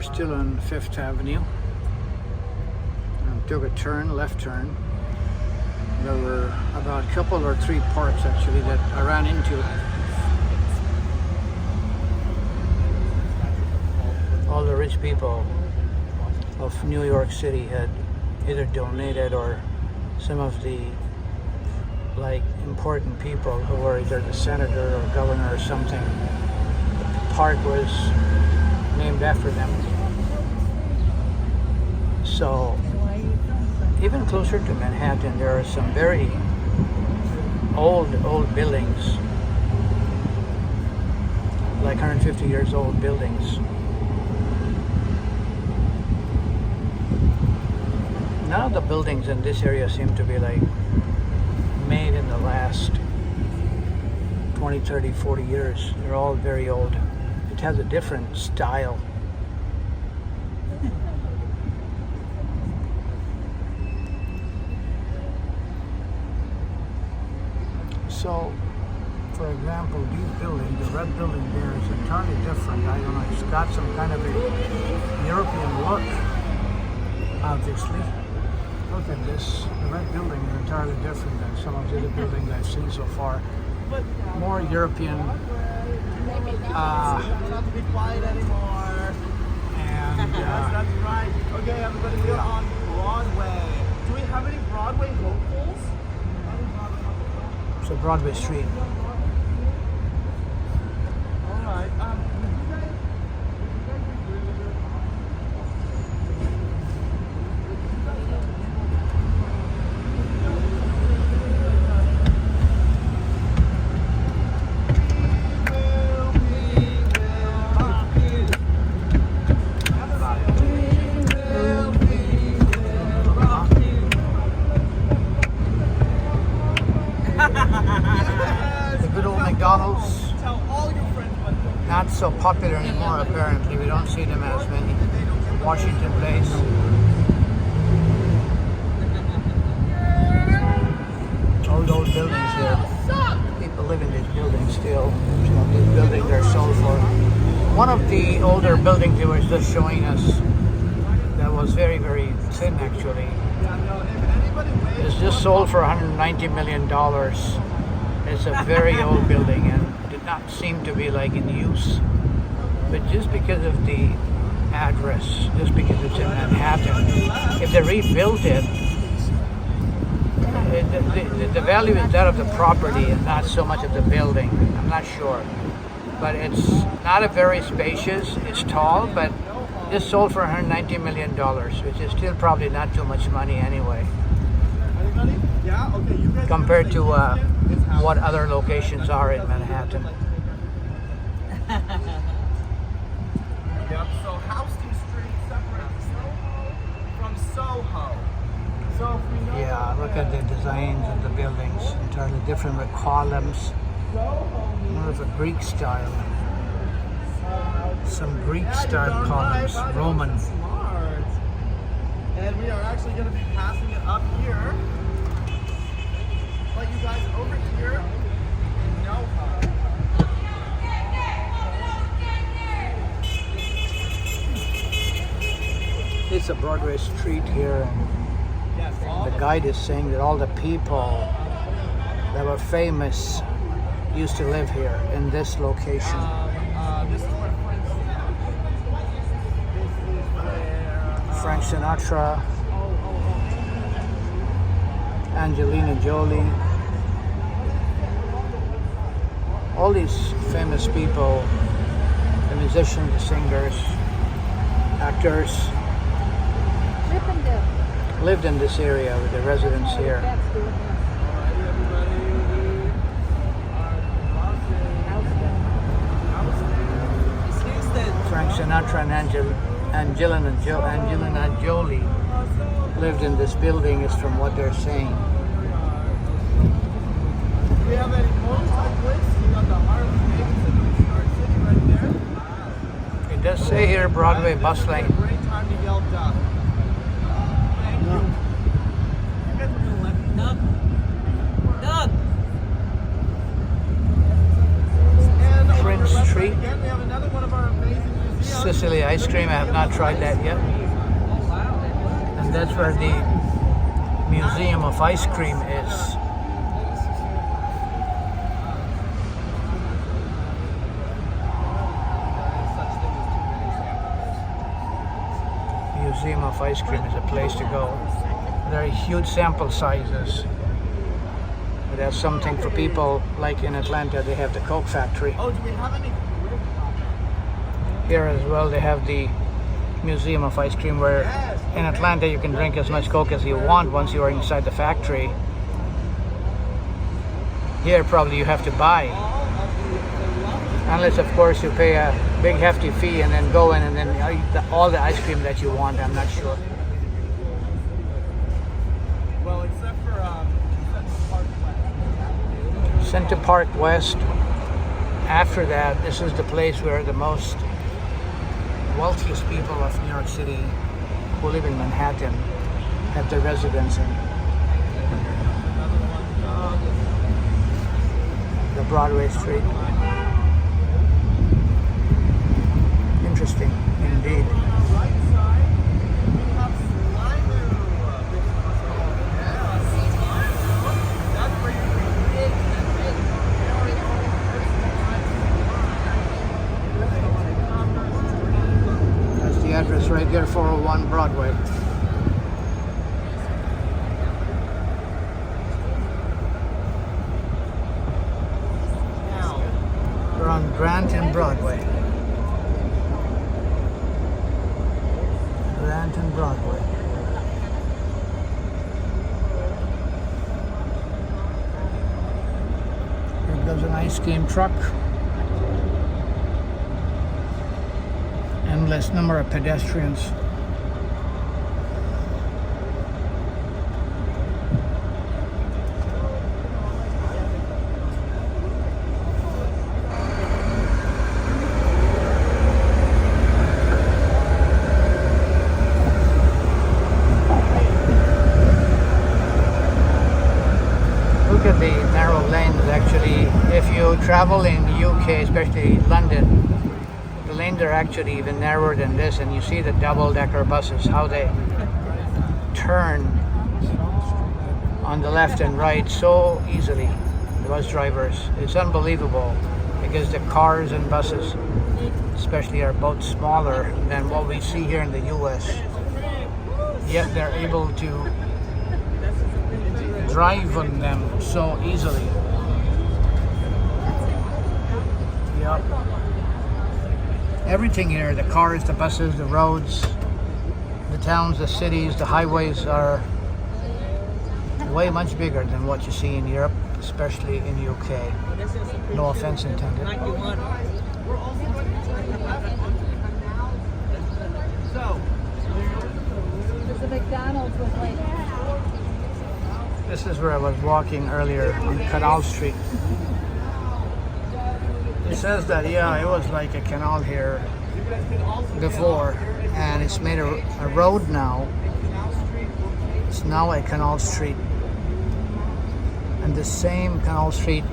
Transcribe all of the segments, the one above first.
still on Fifth Avenue. And took a turn, left turn. There were about a couple or three parks actually that I ran into. All the rich people of New York City had either donated, or some of the important people who were either the senator or governor or something. The park was named after them. So even closer to Manhattan, there are some very old buildings, like 150 years old buildings. None of the buildings in this area seem to be made in the last 20, 30, 40 years. They're all very old. It has a different style. So, for example, these buildings, the red building there is entirely different. I don't know, it's got some kind of a European look, obviously. Look at this. The red building is entirely different than some of the other buildings I've seen so far. More European. Not to be quiet anymore. And that's right. Okay, everybody, we're on Broadway. Do we have any Broadway hopefuls? so Broadway Street. All right. The good old McDonald's, Tell all your friends what to not so popular anymore apparently. We don't see them as many. Washington Place. All those buildings there. People live in these buildings still. Some of these buildings are sold for. One of the older buildings they were just showing us that was very, very thin actually. It's just sold for $190 million. It's a very old building and did not seem to be in use. But just because of the address, just because it's in Manhattan, if they rebuilt it, the value is that of the property and not so much of the building. I'm not sure. But it's not a very spacious, it's tall, but just sold for $190 million, which is still probably not too much money anyway. Yeah? Okay, you guys Compared to what other locations are in Manhattan. Yep, so Houston Street separates Soho from Soho. So if we know Yeah, look at the designs of the buildings, entirely different with columns. More of a Greek style. Some Greek style columns, Roman. Smart. And we are actually going to be passing it up here. But you guys over here in NoHo. It's a Broadway street here, Yes, all and the guide is saying that all the people that were famous used to live here in this location. this is where Prince is. This is where Frank Sinatra, Angelina Jolie, all these famous people, the musicians, the singers, actors, lived in this area with the residents here. Frank Sinatra and Angelina Jolie lived in this building, is from what they're saying. Do we have any prototype places? You got the Harley Davidson of New York City right there. It does say here Broadway bus lane. Great time to yell duck. Thank you. You guys were gonna let me Doug. Doug. And on Prince your left Street. side again, we have another one of our amazing museums. Sicily ice cream. I have not tried that yet. And that's where the Museum of Ice Cream is. Museum of Ice Cream is a place to go. Very huge sample sizes. But that's something for people like in Atlanta. They have the Coke factory. Oh, do we have any? Here as well, they have the Museum of Ice Cream, where in Atlanta you can drink as much Coke as you want once you are inside the factory. Here probably you have to buy, unless of course you pay a big hefty fee and then go in and then eat all the ice cream that you want. I'm not sure. Well, except for Center Park West. After that, this is the place where the most wealthiest people of New York City who live in Manhattan have their residence in. The Broadway Street. Interesting indeed. That's the address right there, 401 Broadway. We're on Grant and Broadway. Grant and Broadway. Here goes an ice cream truck. Endless number of pedestrians. Look at the narrow lanes. Actually, if you travel in the UK, especially London, the lanes are actually even narrower than this, and you see the double-decker buses, how they turn on the left and right so easily. The bus drivers, it's unbelievable, because the cars and buses especially are both smaller than what we see here in the US, yet they're able to drive on them so easily. Yep. Everything here, the cars, the buses, the roads, the towns, the cities, the highways are way much bigger than what you see in Europe, especially in the UK. No offense intended. There's a McDonald's with like. This is where I was walking earlier on Canal Street. It says that, yeah, it was like a canal here before, and it's made a road now. It's now a Canal Street. And the same Canal Street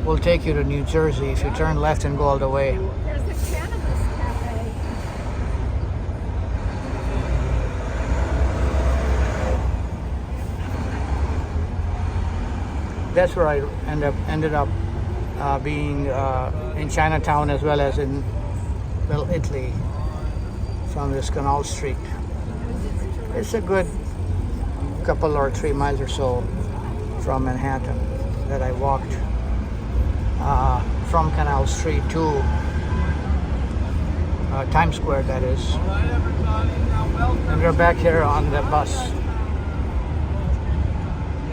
will take you to New Jersey if you turn left and go all the way. There's a cannabis cafe. That's where I ended up being in Chinatown, as well as in Little Italy, from this Canal Street. It's a good couple or 3 miles or so from Manhattan that I walked from Canal Street to Times Square, that is. And we're back here on the bus.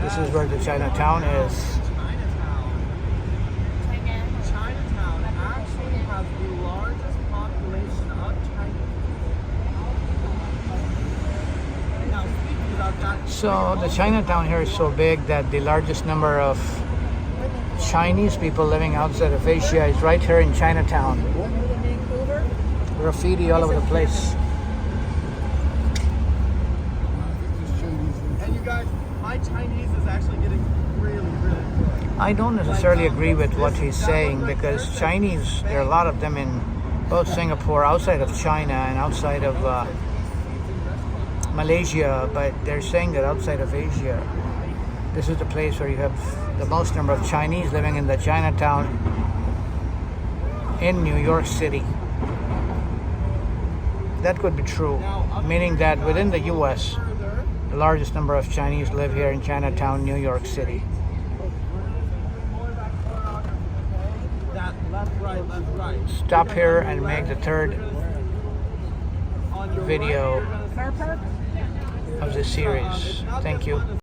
This is where the Chinatown is. Chinatown actually has the largest population of Chinese. Now, speaking about that, So the Chinatown here is so big that the largest number of Chinese people living outside of Asia is right here in Chinatown. Vancouver. Graffiti all over the place. and you guys, my Chinese is actually getting really, really good. I don't necessarily agree with what he's saying, because Chinese, there are a lot of them in both Singapore, outside of China and outside of Malaysia, but they're saying that outside of Asia, this is the place where you have the most number of Chinese living in the Chinatown in New York City. That could be true, meaning that within the US, the largest number of Chinese live here in Chinatown, New York City. That left, right. Stop here and make the third video Car park? of this series. Thank you.